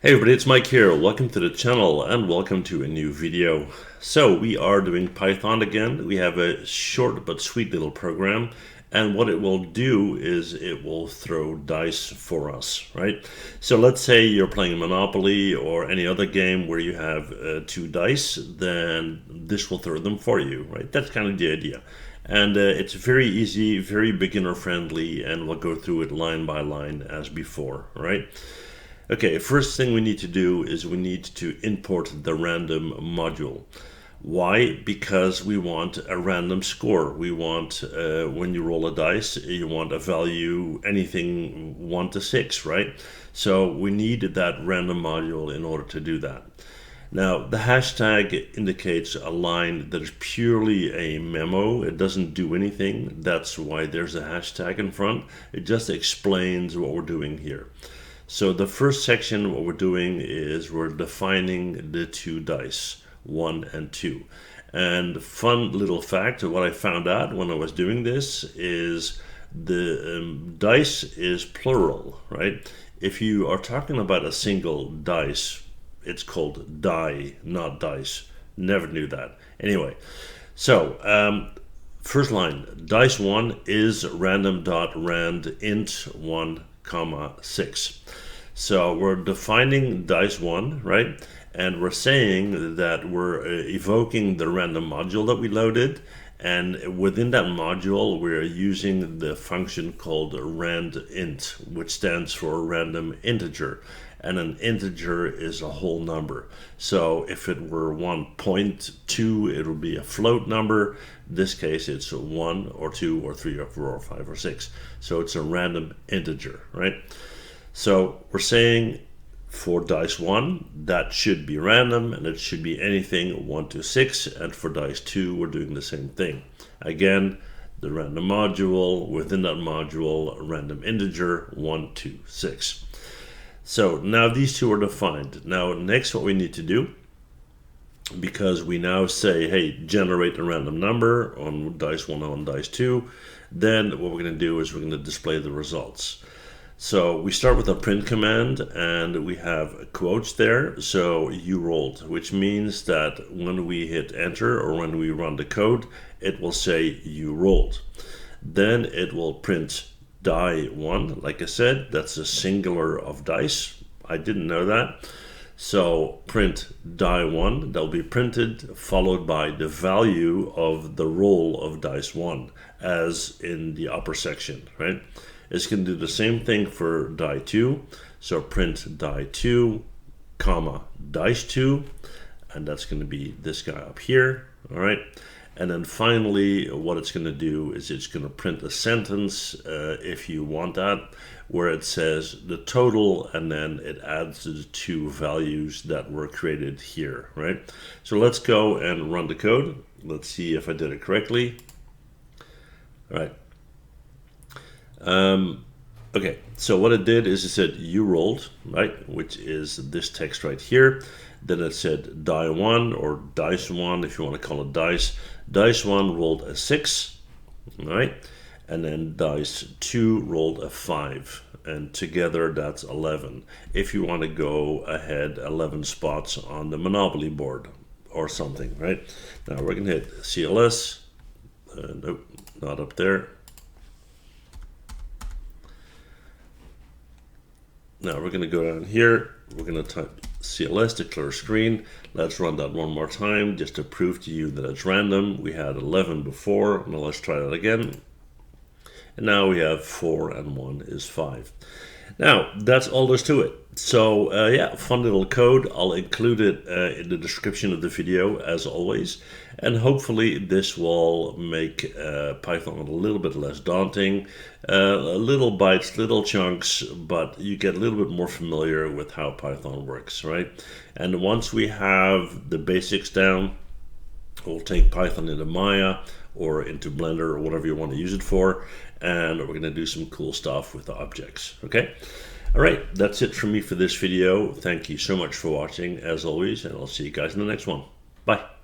Hey everybody, it's Mike here. Welcome to the channel and welcome to a new video. So we are doing Python again. We have a short but sweet little program, and what it will do is it will throw dice for us, right? So let's say you're playing Monopoly or any other game where you have 2 dice, then this will throw them for you, right? That's kind of the idea. And it's very easy, very beginner friendly, and we'll go through it line by line as before, right? Okay, first thing we need to do is we need to import the random module. Why? Because we want a random score. We want, when you roll a dice, you want a value, anything 1 to 6, right? So we need that random module in order to do that. Now, the hashtag indicates a line that is purely a memo. It doesn't do anything. That's why there's a hashtag in front. It just explains what we're doing here. So the first section, what we're doing is we're defining the 2 dice, 1 and 2. And fun little fact, what I found out when I was doing this is the dice is plural, right? If you are talking about a single dice, it's called die, not dice. Never knew that. Anyway, so first line, dice 1 is random.randint 1, 6. So we're defining dice 1, right? And we're saying that we're evoking the random module that we loaded, and within that module we're using the function called randint, which stands for random integer. And an integer is a whole number. So if it were 1.2, it would be a float number. In this case, it's 1 or 2 or 3 or 4 or 5 or 6. So it's a random integer, right? So we're saying for dice 1, that should be random, and it should be anything 1 to 6. And for dice 2, we're doing the same thing. Again, the random module, within that module, a random integer 1 to 6. So now these 2 are defined. Now next what we need to do, because we now say, hey, generate a random number on dice 1 and on dice 2, then what we're going to do is we're going to display the results. So we start with a print command, and we have quotes there. So you rolled, which means that when we hit enter or when we run the code, it will say you rolled. Then it will print die 1. Like I said, that's a singular of dice. I didn't know that. So print die 1, that'll be printed, followed by the value of the roll of dice 1, as in the upper section, right? It's going to do the same thing for die 2. So print die 2, comma, dice 2, and that's going to be this guy up here, all right? And then finally, what it's going to do is it's going to print a sentence, if you want that, where it says the total, and then it adds the 2 values that were created here, right? So let's go and run the code. Let's see if I did it correctly. All right. Okay, so what it did is it said you rolled, right, which is this text right here. Then it said die 1 or dice 1, if you want to call it dice. Dice 1 rolled a 6, right, and then dice 2 rolled a 5, and together that's 11. If you want to go ahead 11 spots on the Monopoly board or something, right? Now we're going to hit CLS. Nope, not up there. Now we're going to go down here, we're going to type CLS to clear screen. Let's run that one more time just to prove to you that it's random. We had 11 before, now let's try that again. And now we have 4 and 1 is 5. Now, that's all there's to it. So, yeah, fun little code. I'll include it in the description of the video, as always. And hopefully this will make Python a little bit less daunting. Little bytes, little chunks, but you get a little bit more familiar with how Python works, right? And once we have the basics down, we'll take Python into Maya or into Blender or whatever you want to use it for, and we're going to do some cool stuff with the objects. Okay, all right, that's it from me for this video. Thank you so much for watching, as always, and I'll see you guys in the next one. Bye.